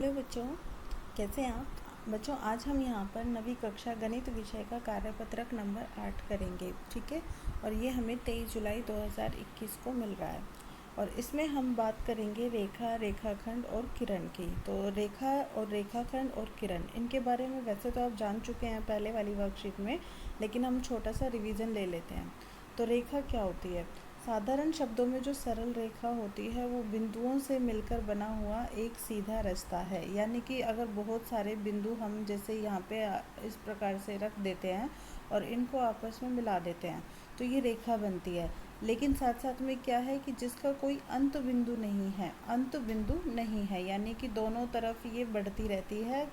Hello बच्चों, कैसे हैं आप बच्चों। आज हम यहाँ पर नवी कक्षा गणित विषय का कार्यपत्रक नंबर 8 करेंगे, ठीक है। और ये हमें 23 जुलाई 2021 को मिल रहा है। और इसमें हम बात करेंगे रेखा, रेखाखंड और किरण की। तो रेखा और रेखाखंड और किरण, इनके बारे में वैसे तो आप जान चुके हैं पहले वाली वर्कशीट में, लेकिन हम छोटा सा रिवीजन ले लेते हैं। तो रेखा क्या होती है? साधारण शब्दों में जो सरल रेखा होती है वो बिंदुओं से मिलकर बना हुआ एक सीधा रास्ता है। यानी कि अगर बहुत सारे बिंदु हम जैसे यहाँ पे इस प्रकार से रख देते हैं और इनको आपस में मिला देते हैं तो ये रेखा बनती है। लेकिन साथ साथ में क्या है कि जिसका कोई अंत बिंदु नहीं है, अंत बिंदु नहीं है, यानी कि दोनों तरफ ये बढ़ती रहती है,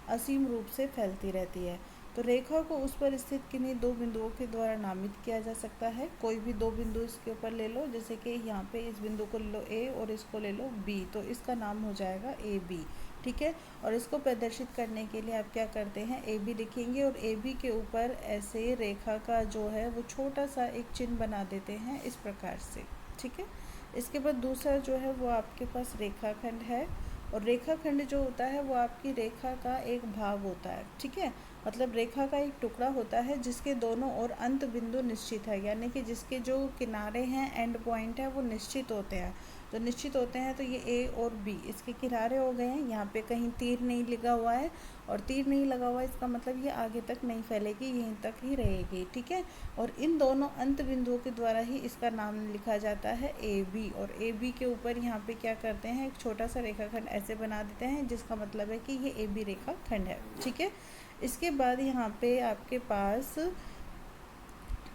असीम रूप से फैलती रहती है। तो रेखा को उस पर स्थित किन्हीं दो बिंदुओं के द्वारा नामित किया जा सकता है। कोई भी दो बिंदु इसके ऊपर ले लो, जैसे कि यहाँ पे इस बिंदु को ले लो ए और इसको ले लो बी, तो इसका नाम हो जाएगा ए बी, ठीक है। और इसको प्रदर्शित करने के लिए आप क्या करते हैं, ए बी लिखेंगे और ए बी के ऊपर ऐसे रेखा का जो है वो छोटा सा एक चिन्ह बना देते हैं इस प्रकार से, ठीक है। इसके बाद दूसरा जो है वो आपके पास रेखाखंड है। और रेखाखंड जो होता है वो आपकी रेखा का एक भाग होता है, ठीक है। मतलब रेखा का एक टुकड़ा होता है जिसके दोनों ओर अंत बिंदु निश्चित है, यानी कि जिसके जो किनारे हैं, एंड पॉइंट है, वो निश्चित होते हैं। तो निश्चित होते हैं तो ये ए और बी इसके किनारे हो गए हैं। यहाँ पे कहीं तीर नहीं लगा हुआ है, और तीर नहीं लगा हुआ है इसका मतलब ये आगे तक नहीं फैलेगी, यहीं तक ही रहेगी, ठीक है। और इन दोनों अंत बिंदुओं के द्वारा ही इसका नाम लिखा जाता है ए बी। और ए बी के ऊपर यहाँ पे क्या करते हैं, एक छोटा सा रेखाखंड ऐसे बना देते हैं जिसका मतलब है कि ये ए बी रेखाखंड है, ठीक है। इसके बाद यहाँ पे आपके पास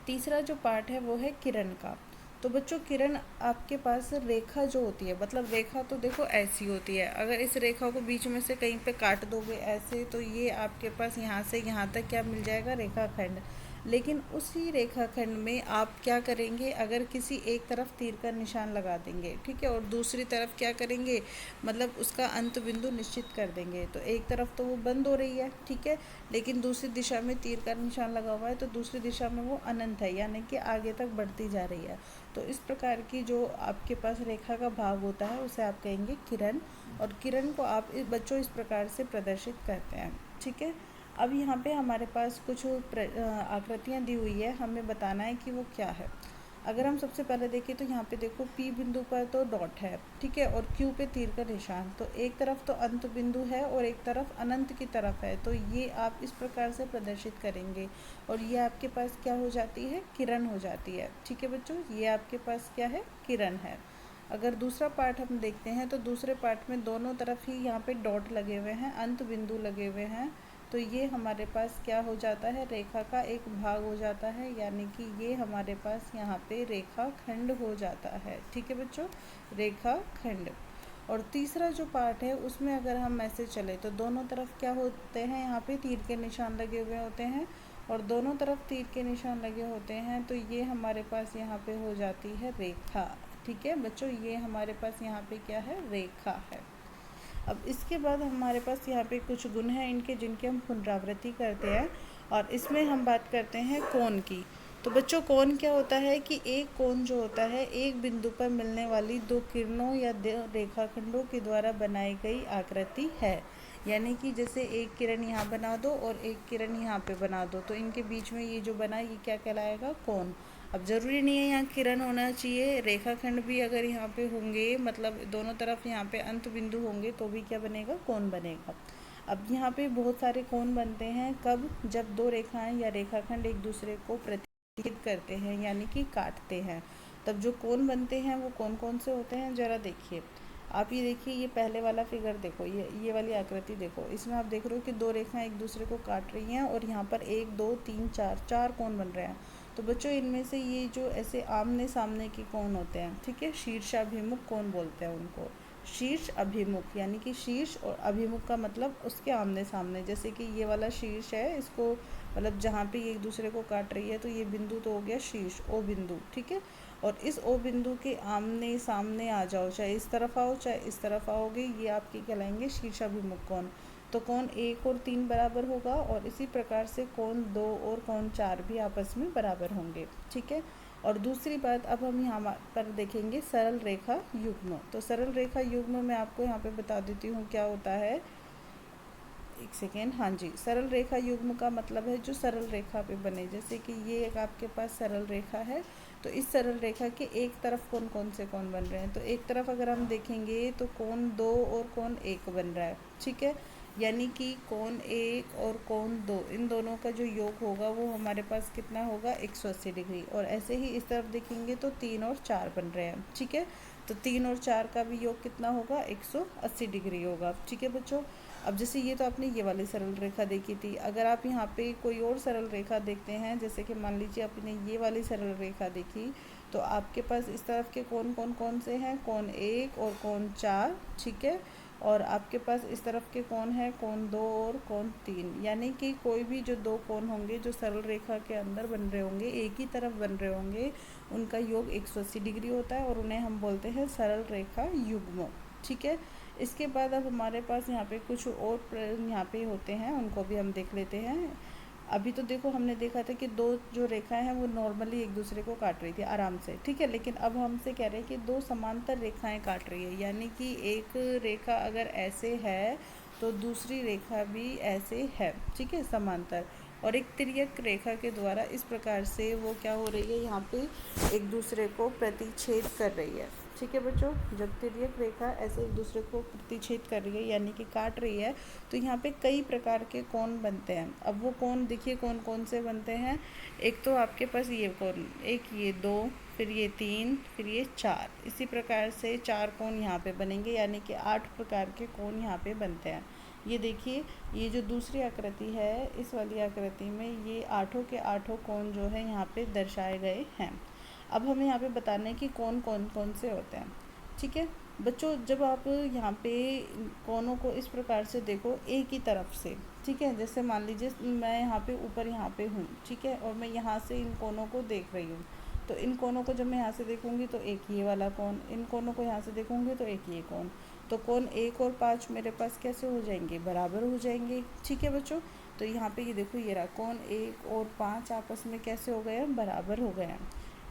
तीसरा जो पार्ट है वो है किरण का। तो बच्चों किरण आपके पास रेखा जो होती है, मतलब रेखा तो देखो ऐसी होती है, अगर इस रेखा को बीच में से कहीं पे काट दोगे ऐसे तो ये आपके पास यहाँ से यहाँ तक क्या मिल जाएगा, रेखाखंड। लेकिन उसी रेखाखंड में आप क्या करेंगे, अगर किसी एक तरफ तीर का निशान लगा देंगे, ठीक है, और दूसरी तरफ क्या करेंगे, मतलब उसका अंत बिंदु निश्चित कर देंगे, तो एक तरफ तो वो बंद हो रही है, ठीक है, लेकिन दूसरी दिशा में तीर का निशान लगा हुआ है तो दूसरी दिशा में वो अनंत है, यानी कि आगे तक बढ़ती जा रही है। तो इस प्रकार की जो आपके पास रेखा का भाग होता है उसे आप कहेंगे किरण। और किरण को आप बच्चों इस प्रकार से प्रदर्शित करते हैं, ठीक है। अब यहाँ पे हमारे पास कुछ आकृतियाँ दी हुई है, हमें बताना है कि वो क्या है। अगर हम सबसे पहले देखें तो यहाँ पे देखो P बिंदु पर तो डॉट है, ठीक है, और Q पे तीर का निशान, तो एक तरफ तो अंत बिंदु है और एक तरफ अनंत की तरफ है, तो ये आप इस प्रकार से प्रदर्शित करेंगे और ये आपके पास क्या हो जाती है, किरण हो जाती है, ठीक है बच्चों, ये आपके पास क्या है, किरण है। अगर दूसरा पार्ट हम देखते हैं तो दूसरे पार्ट में दोनों तरफ ही यहाँ पे डॉट लगे हुए हैं, अंत बिंदु लगे हुए हैं, तो ये हमारे पास क्या हो जाता है, रेखा का एक भाग हो जाता है, यानी कि ये हमारे पास यहाँ पे रेखा खंड हो जाता है, ठीक है बच्चों, रेखा खंड। और तीसरा जो पार्ट है उसमें अगर हम ऐसे चले तो दोनों तरफ क्या होते हैं, यहाँ पे तीर के निशान लगे हुए होते हैं, और दोनों तरफ तीर के निशान लगे होते हैं, तो ये हमारे पास यहाँ पे हो जाती है रेखा, ठीक है बच्चों, ये हमारे पास यहाँ पे क्या है, रेखा है। अब इसके बाद हमारे पास यहाँ पे कुछ गुण हैं इनके, जिनकी हम पुनरावृत्ति करते हैं, और इसमें हम बात करते हैं कोण की। तो बच्चों कोण क्या होता है कि एक कोण जो होता है एक बिंदु पर मिलने वाली दो किरणों या दो रेखाखंडों के द्वारा बनाई गई आकृति है। यानी कि जैसे एक किरण यहाँ बना दो और एक किरण यहाँ पे बना दो, तो इनके बीच में ये जो बना ये क्या कहलाएगा, कोण। अब ज़रूरी नहीं है यहाँ किरण होना चाहिए, रेखाखंड भी अगर यहाँ पे होंगे, मतलब दोनों तरफ यहाँ पे अंत बिंदु होंगे तो भी क्या बनेगा, कोण बनेगा। अब यहाँ पे बहुत सारे कोण बनते हैं कब, जब दो रेखाएं या रेखाखंड एक दूसरे को प्रतिच्छेद करते हैं, यानी कि काटते हैं, तब जो कोण बनते हैं वो कौन कौन से होते हैं, ज़रा देखिए आप। ये देखिए ये पहले वाला फिगर देखो, ये वाली आकृति देखो, इसमें आप देख रहे हो कि दो रेखाएं एक दूसरे को काट रही हैं और यहाँ पर एक दो तीन चार चार कोण बन रहे हैं। तो बच्चों इनमें से ये जो ऐसे आमने सामने के कोण होते हैं, ठीक है, शीर्षाभिमुख कोण बोलते हैं उनको, शीर्ष अभिमुख, यानी कि शीर्ष और अभिमुख का मतलब उसके आमने सामने, जैसे कि ये वाला शीर्ष है, इसको मतलब जहाँ पे ये एक दूसरे को काट रही है तो ये बिंदु तो हो गया शीर्ष, ओ बिंदु, ठीक है। और इस ओ बिंदु के आमने सामने आ जाओ, चाहे इस तरफ आओ चाहे इस तरफ आओगे, ये आपके कहलाएंगे शीर्षाभिमुख कोण। तो कोण 1 और 3 बराबर होगा, और इसी प्रकार से कोण 2 और कोण 4 भी आपस में बराबर होंगे, ठीक है। और दूसरी बात, अब हम यहाँ पर देखेंगे सरल रेखा युग्म। तो सरल रेखा युग्म मैं आपको यहाँ पे बता देती हूँ क्या होता है। एक सेकेंड, हाँ जी, सरल रेखा युग्म का मतलब है जो सरल रेखा पे बने। जैसे कि ये एक आपके पास सरल रेखा है, तो इस सरल रेखा के एक तरफ कौन कौन से कोण बन रहे हैं। तो एक तरफ अगर हम देखेंगे तो कोण 2 और कोण 1 बन रहा है, ठीक है। यानी कि कोण 1 और कोण 2, इन दोनों का जो योग होगा वो हमारे पास कितना होगा, 180 डिग्री। और ऐसे ही इस तरफ देखेंगे तो 3 और 4 बन रहे हैं, ठीक है। तो 3 और 4 का भी योग कितना होगा, 180 डिग्री होगा, ठीक है बच्चों। अब जैसे ये तो आपने ये वाली सरल रेखा देखी थी, अगर आप यहाँ पे कोई और सरल रेखा देखते हैं, जैसे कि मान लीजिए आपने ये वाली सरल रेखा देखी, तो आपके पास इस तरफ के कोण कौन कौन से हैं, कोण 1 और कोण 4, ठीक है। और आपके पास इस तरफ के कोण हैं, कोण 2 और कोण 3। यानी कि कोई भी जो दो कोण होंगे जो सरल रेखा के अंदर बन रहे होंगे, एक ही तरफ बन रहे होंगे, उनका योग 180 डिग्री होता है और उन्हें हम बोलते हैं सरल रेखा युग्म, ठीक है। इसके बाद अब हमारे पास यहाँ पे कुछ और यहाँ पे होते हैं, उनको भी हम देख लेते हैं। अभी तो देखो हमने देखा था कि दो जो रेखाएं हैं वो नॉर्मली एक दूसरे को काट रही थी आराम से, ठीक है। लेकिन अब हमसे कह रहे हैं कि दो समांतर रेखाएं काट रही है, यानी कि एक रेखा अगर ऐसे है तो दूसरी रेखा भी ऐसे है, ठीक है, समांतर। और एक तिर्यक रेखा के द्वारा इस प्रकार से वो क्या हो रही है, यहाँ पे एक दूसरे को प्रतिच्छेद कर रही है, ठीक है बच्चों। जब तिर्यक रेखा ऐसे एक दूसरे को प्रतिच्छेद कर रही है यानी कि काट रही है, तो यहाँ पे कई प्रकार के कोण बनते हैं। अब वो कोण देखिए कौन कौन से बनते हैं। एक तो आपके पास ये कोण, एक ये 2, फिर ये 3, फिर ये 4, इसी प्रकार से 4 कोण यहाँ पे बनेंगे, यानी कि 8 प्रकार के कोण यहाँ पे बनते हैं। ये देखिए, ये जो दूसरी आकृति है, इस वाली आकृति में ये आठों के आठों कोण जो है यहाँ पे दर्शाए गए हैं। अब हमें यहाँ पे बताना है कि कौन कौन कौन से होते हैं, ठीक है बच्चों। जब आप यहाँ पे कोणों को इस प्रकार से देखो एक ही तरफ से, ठीक है। जैसे मान लीजिए मैं यहाँ पे ऊपर यहाँ पे हूँ, ठीक है, और मैं यहाँ से इन कोणों को देख रही हूँ। तो इन कोणों को जब मैं यहाँ से देखूँगी तो एक ये वाला कोण, इन कोणों को यहाँ से देखूँगी तो एक ये कोण। तो कोण 1 और 5 मेरे पास कैसे हो जाएंगे, बराबर हो जाएंगे, ठीक है बच्चों। तो यहाँ पे ये देखो, ये रहा कोण 1 और 5 आपस में कैसे हो गए हैं, बराबर हो गए हैं।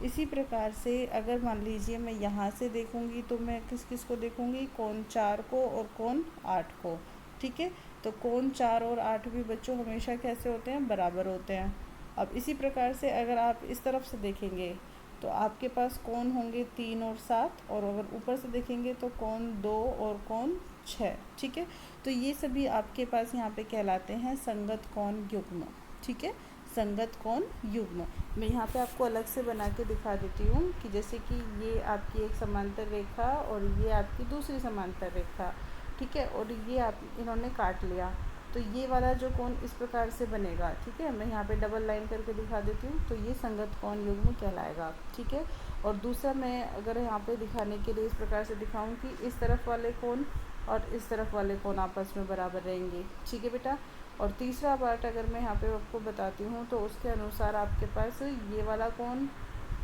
इसी प्रकार से अगर मान लीजिए मैं यहाँ से देखूँगी तो मैं किस किस को देखूँगी, कोण 4 को और कोण 8 को, ठीक है। तो कोण 4 और 8 भी बच्चों हमेशा कैसे होते हैं, बराबर होते हैं। अब इसी प्रकार से अगर आप इस तरफ से देखेंगे तो आपके पास कोण होंगे 3 और 7, और अगर ऊपर से देखेंगे तो कोण 2 और कोण 6, ठीक है। तो ये सभी आपके पास यहाँ पे कहलाते हैं संगत कोण युग्म, ठीक है, संगत कोण युग्म। मैं यहाँ पे आपको अलग से बना के दिखा देती हूँ कि जैसे कि ये आपकी एक समांतर रेखा और ये आपकी दूसरी समांतर रेखा, ठीक है, और ये आप इन्होंने काट लिया, तो ये वाला जो कोण इस प्रकार से बनेगा, ठीक है। मैं यहाँ पे डबल लाइन करके दिखा देती हूँ, तो ये संगत कोण युग्म कहलाएगा, ठीक है। और दूसरा मैं अगर यहाँ पे दिखाने के लिए इस प्रकार से दिखाऊँ कि इस तरफ वाले कोण और इस तरफ वाले कोण आपस में बराबर रहेंगे, ठीक है बेटा। और तीसरा पार्ट अगर मैं यहाँ पे आपको बताती हूँ तो उसके अनुसार आपके पास ये वाला कोण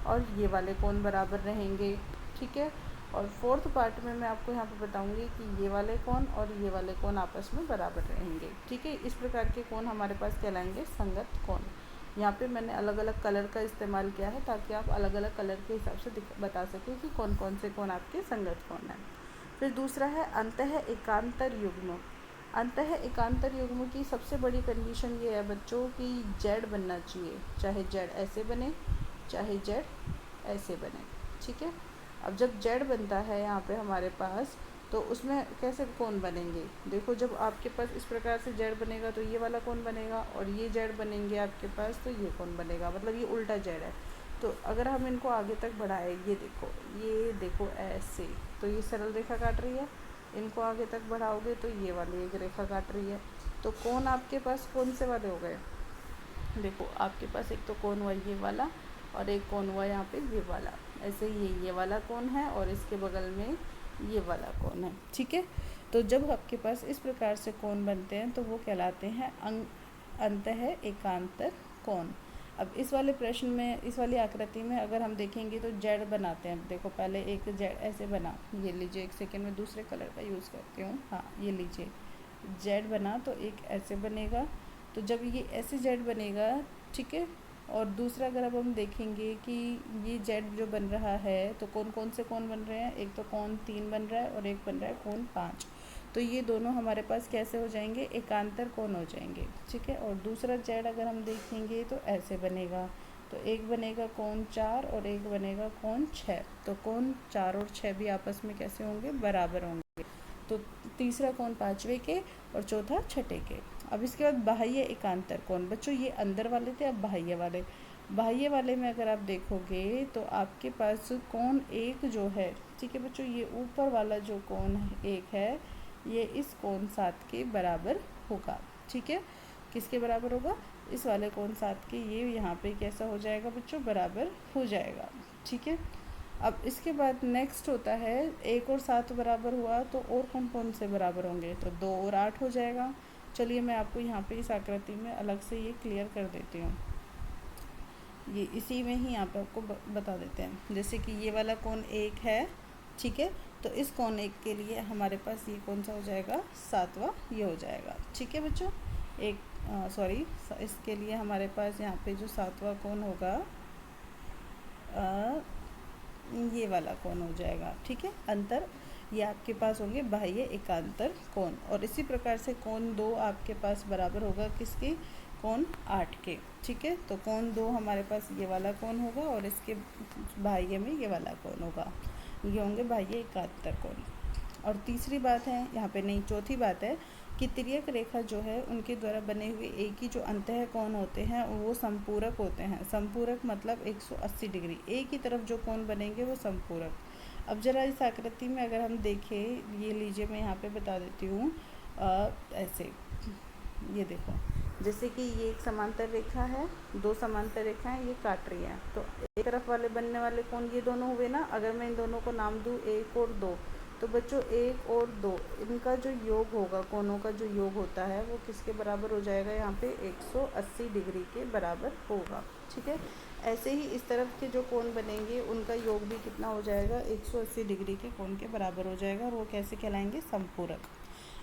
और ये वाले कोण बराबर रहेंगे, ठीक है। और फोर्थ पार्ट में मैं आपको यहाँ पे बताऊँगी कि ये वाले कोण और ये वाले कोण आपस में बराबर रहेंगे, ठीक है। इस प्रकार के कोण हमारे पास कहलाएंगे संगत कोण। यहाँ पे मैंने अलग अलग कलर का इस्तेमाल किया है ताकि आप अलग अलग कलर के हिसाब से बता सकें कि कौन कौन से कोण आपके संगत कोण हैं। फिर दूसरा है अंतः एकांतर युग्म। अंतः एकांतर युग्म की सबसे बड़ी कंडीशन ये है बच्चों कि जेड बनना चाहिए, चाहे जेड ऐसे बने चाहे जेड ऐसे बने, ठीक है। अब जब जेड बनता है यहाँ पे हमारे पास, तो उसमें कैसे कोण बनेंगे, देखो जब आपके पास इस प्रकार से जेड बनेगा तो ये वाला कोण बनेगा, और ये जेड बनेंगे आपके पास तो ये कोण बनेगा, मतलब ये उल्टा जेड है। तो अगर हम इनको आगे तक बढ़ाएं, ये देखो ऐसे, तो ये सरल रेखा काट रही है। इनको आगे तक बढ़ाओगे तो ये वाली एक रेखा काट रही है। तो कोण आपके पास कौन से वाले हो गए, देखो आपके पास एक तो कोण हुआ ये वाला और एक कोण हुआ यहाँ पे ये वाला। ऐसे ये वाला कोण है और इसके बगल में ये वाला कोण है, ठीक है। तो जब आपके पास इस प्रकार से कोण बनते हैं तो वो कहलाते हैं अंतः एकांतर कोण। अब इस वाले प्रश्न में, इस वाली आकृति में अगर हम देखेंगे तो जेड बनाते हैं। देखो पहले एक जेड ऐसे बना, ये लीजिए, एक सेकेंड में दूसरे कलर का यूज़ करती हूँ, हाँ ये लीजिए, जेड बना तो एक ऐसे बनेगा। तो जब ये ऐसे जेड बनेगा, ठीक है, और दूसरा अगर अब हम देखेंगे कि ये जेड जो बन रहा है तो कौन कौन से कोण बन रहे हैं, एक तो कोण 3 बन रहा है और एक बन रहा है कोण 5। तो ये दोनों हमारे पास कैसे हो जाएंगे, एकांतर कोण हो जाएंगे, ठीक है। और दूसरा जेड अगर हम देखेंगे तो ऐसे बनेगा, तो एक बनेगा कोण 4 और एक बनेगा कोण 6। तो कोण 4 और 6 भी आपस में कैसे होंगे, बराबर होंगे। तो तीसरा कोण 5वें के और चौथा छठे के। अब इसके बाद बाह्य एकांतर कोण, बच्चों ये अंदर वाले थे, अब बाह्य वाले में अगर आप देखोगे तो आपके पास कोण 1 जो है, ठीक है बच्चों, ये ऊपर वाला जो कोण 1 है ये इस कोण 7 के बराबर होगा, ठीक है। किसके बराबर होगा, इस वाले कोण 7 के, ये यहाँ पे कैसा हो जाएगा बच्चों, बराबर हो जाएगा, ठीक है। अब इसके बाद नेक्स्ट होता है 1 और 7 बराबर हुआ तो और कौन कौन से बराबर होंगे, तो 2 और 8 हो जाएगा। चलिए मैं आपको यहाँ पे इस आकृति में अलग से ये क्लियर कर देती हूँ, ये इसी में ही यहाँ पे आपको बता देते हैं। जैसे कि ये वाला कोण 1 है, ठीक है, तो इस कोण 1 के लिए हमारे पास ये कौन सा हो जाएगा, 7वां ये हो जाएगा, ठीक है बच्चों। इसके लिए हमारे पास यहाँ पे जो 7वां कोण होगा ये वाला कोण हो जाएगा, ठीक है। अंतर ये आपके पास होंगे बाह्य एकांतर कोण। और इसी प्रकार से कोण 2 आपके पास बराबर होगा किसके, कोण 8 के, ठीक है। तो कोण 2 हमारे पास ये वाला कोण होगा और इसके बाह्य में ये वाला कोण होगा, ये होंगे बाह्य एकांतर कोण। और तीसरी बात है यहाँ पे, नहीं चौथी बात है कि तिर्यक रेखा जो है उनके द्वारा बने हुए एक ही जो अंतः कोण होते हैं वो संपूरक होते हैं। संपूरक मतलब 180 डिग्री, एक ही तरफ जो कोण बनेंगे वो संपूरक। अब जरा इस आकृति में अगर हम देखें, ये लीजिए मैं यहाँ पे बता देती हूँ, ऐसे ये देखो, जैसे कि ये एक समांतर रेखा है, 2 समांतर रेखाएं ये काट रही हैं, तो एक तरफ वाले बनने वाले कोण ये दोनों हुए ना। अगर मैं इन दोनों को नाम दूँ 1 और 2, तो बच्चों 1 और 2 इनका जो योग होगा, कोणों का जो योग होता है वो किसके बराबर हो जाएगा, यहाँ पे 180 डिग्री के बराबर होगा, ठीक है। ऐसे ही इस तरफ के जो कोण बनेंगे उनका योग भी कितना हो जाएगा, 180 डिग्री के कोण के बराबर हो जाएगा, और वो कैसे कहलाएंगे, संपूरक।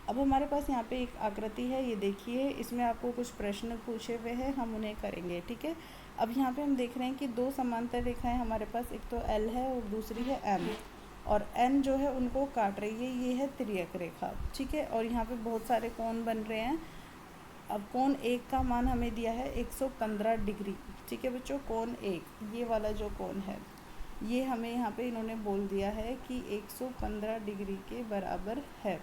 अब हमारे पास यहाँ पे एक आकृति है, ये देखिए, इसमें आपको कुछ प्रश्न पूछे हुए हैं, हम उन्हें करेंगे, ठीक है। अब यहाँ पे हम देख रहे हैं कि 2 समांतर रेखाएं हमारे पास, एक तो L है और दूसरी है M, और N जो है उनको काट रही है, ये है तिर्यक रेखा, ठीक है। और यहाँ पे बहुत सारे कोण बन रहे हैं। अब कोण 1 का मान हमें दिया है 115 डिग्री, ठीक है बच्चों। कोण 1 ये वाला जो कोण है ये हमें यहाँ पे इन्होंने बोल दिया है कि 115 डिग्री के बराबर है।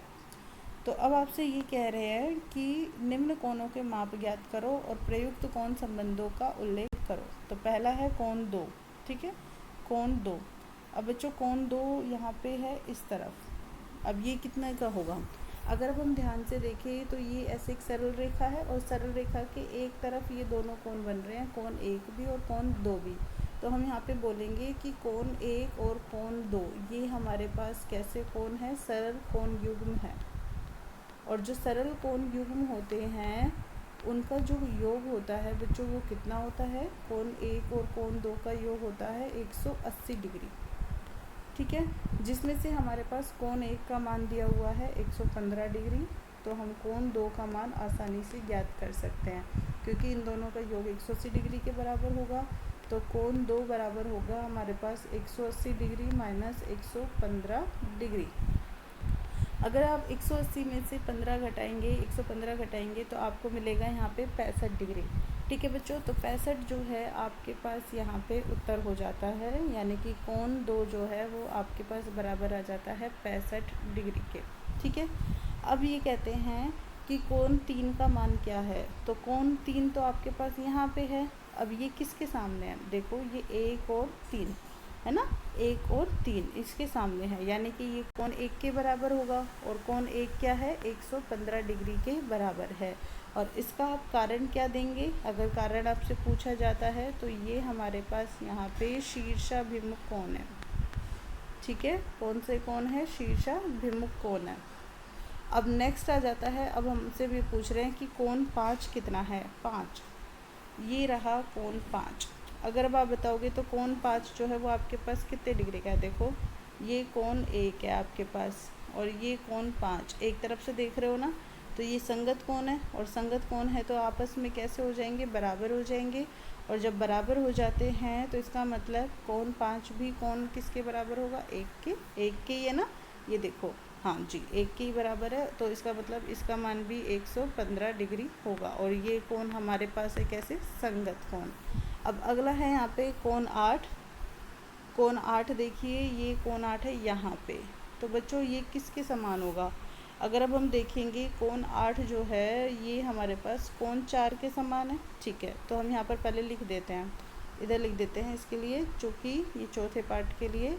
तो अब आपसे ये कह रहे हैं कि निम्न कोणों के माप ज्ञात करो और प्रयुक्त कोण संबंधों का उल्लेख करो। तो पहला है कोण 2, ठीक है, कोण 2। अब बच्चों कोण 2 यहाँ पे है इस तरफ, अब ये कितना का होगा, अगर अब हम ध्यान से देखें तो ये ऐसे एक सरल रेखा है और सरल रेखा के एक तरफ ये दोनों कोण बन रहे हैं, कोण 1 भी और कोण 2 भी। तो हम यहाँ पे बोलेंगे कि कोण 1 और कोण 2 ये हमारे पास कैसे कोण है, सरल कोण युग्म है। और जो सरल कोण युग्म होते हैं उनका जो योग होता है बच्चों वो कितना होता है, कोण 1 और कोण 2 का योग होता है 180 डिग्री, ठीक है। जिसमें से हमारे पास कोण 1 का मान दिया हुआ है 115 डिग्री, तो हम कोण 2 का मान आसानी से ज्ञात कर सकते हैं, क्योंकि इन दोनों का योग 180 डिग्री के बराबर होगा। तो कोण 2 बराबर होगा हमारे पास 180 डिग्री माइनस 115 डिग्री। अगर आप 180 में से 15 घटाएंगे, 115 घटाएंगे तो आपको मिलेगा यहाँ पे 65 डिग्री, ठीक है बच्चों। तो 65 जो है आपके पास यहाँ पे उत्तर हो जाता है, यानी कि कोण 2 जो है वो आपके पास बराबर आ जाता है 65 डिग्री के, ठीक है। अब ये कहते हैं कि कोण 3 का मान क्या है, तो कोण 3 तो आपके पास यहाँ पे है। अब ये किसके सामने है, देखो ये 1 और 3 है ना, 1 और 3 इसके सामने है, यानी कि ये कोण 1 के बराबर होगा, और कोण 1 क्या है, 115 डिग्री के बराबर है। और इसका आप कारण क्या देंगे, अगर कारण आपसे पूछा जाता है तो ये हमारे पास यहाँ पे शीर्षाभिमुख कोण है, ठीक है। कौन से कोण है, शीर्षाभिमुख कोण है। अब नेक्स्ट आ जाता है, अब हमसे भी पूछ रहे हैं कि कोण 5 कितना है, 5, ये रहा कोण 5। अगर अब आप बताओगे तो कोण 5 जो है वो आपके पास कितने डिग्री का है, देखो ये कोण 1 है आपके पास और ये कोण 5 एक तरफ से देख रहे हो ना, तो ये संगत कोण है, और संगत कोण है तो आपस में कैसे हो जाएंगे, बराबर हो जाएंगे। और जब बराबर हो जाते हैं तो इसका मतलब कोण 5 भी कोण किसके बराबर होगा, एक के ही है ना, ये देखो, हाँ जी, एक के ही बराबर है। तो इसका मतलब इसका मान भी 115 डिग्री होगा, और ये कोण हमारे पास है कैसे, संगत कोण। अब अगला है यहाँ पे कोण 8। कोण 8 देखिए, ये कोण 8 है यहाँ पे। तो बच्चों ये किसके समान होगा, अगर अब हम देखेंगे कोण 8 जो है ये हमारे पास कोण 4 के समान है। ठीक है, तो हम यहाँ पर पहले लिख देते हैं, इधर लिख देते हैं इसके लिए, चूँकि ये चौथे पार्ट के लिए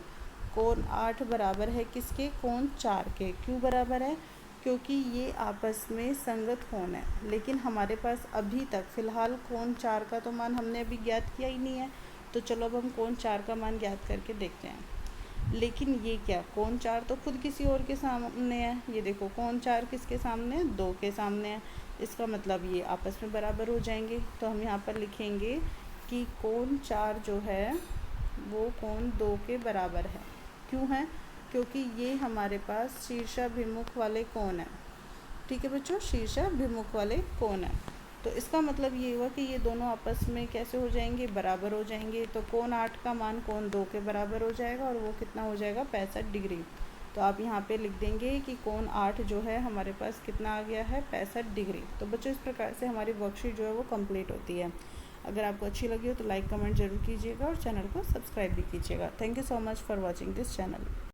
कोण 8 बराबर है किसके, कोण 4 के। क्यों बराबर है, क्योंकि ये आपस में संगत कोण है। लेकिन हमारे पास अभी तक फ़िलहाल कोण 4 का तो मान हमने अभी ज्ञात किया ही नहीं है, तो चलो अब हम कोण 4 का मान ज्ञात करके देखते हैं। लेकिन ये क्या, कोण 4 तो खुद किसी और के सामने है, ये देखो कोण 4 किसके सामने है, 2 के सामने है। इसका मतलब ये आपस में बराबर हो जाएंगे। तो हम यहाँ पर लिखेंगे कि कोण 4 जो है वो कोण 2 के बराबर है। क्यों है, क्योंकि ये हमारे पास शीर्षाभिमुख वाले कोण है। ठीक है बच्चों, शीर्षाभिमुख वाले कोण है। तो इसका मतलब ये हुआ कि ये दोनों आपस में कैसे हो जाएंगे, बराबर हो जाएंगे। तो कोण 8 का मान कोण 2 के बराबर हो जाएगा, और वो कितना हो जाएगा, 65 डिग्री। तो आप यहाँ पे लिख देंगे कि कोण 8 जो है हमारे पास कितना आ गया है, 65 डिग्री। तो बच्चों इस प्रकार से हमारी वर्कशीट जो है वो कंप्लीट होती है। अगर आपको अच्छी लगी हो तो लाइक कमेंट जरूर कीजिएगा, और चैनल को सब्सक्राइब भी कीजिएगा। Thank you so much for watching this channel.